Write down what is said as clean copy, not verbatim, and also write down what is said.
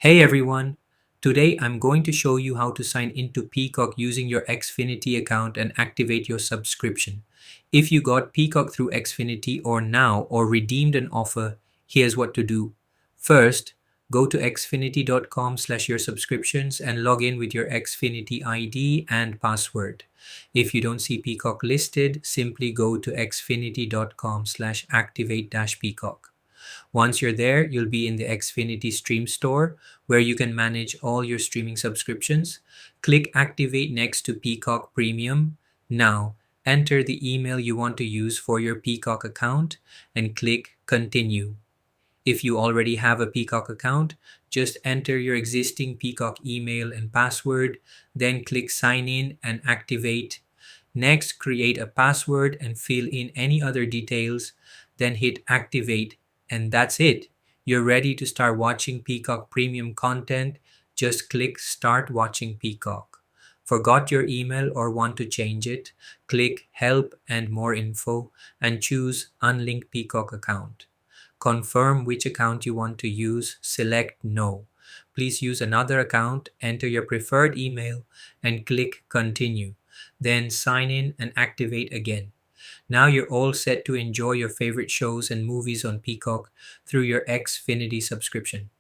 Hey everyone! Today I'm going to show you how to sign into Peacock using your Xfinity account and activate your subscription. If you got Peacock through Xfinity or Now or redeemed an offer, here's what to do. First, go to xfinity.com/your subscriptions and log in with your Xfinity ID and password. If you don't see Peacock listed, simply go to xfinity.com/activate-peacock. Once you're there, you'll be in the Xfinity Stream Store where you can manage all your streaming subscriptions. Click Activate next to Peacock Premium. Now, enter the email you want to use for your Peacock account and click Continue. If you already have a Peacock account, just enter your existing Peacock email and password, then click Sign In and Activate. Next, create a password and fill in any other details, then hit Activate, and that's it. You're ready to start watching Peacock Premium content. Just click Start Watching Peacock. Forgot your email or want to change it? Click Help and More Info and choose Unlink Peacock account. Confirm which account you want to use, select No. Please use another account, enter your preferred email, and click Continue. Then sign in and activate again. Now you're all set to enjoy your favorite shows and movies on Peacock through your Xfinity subscription.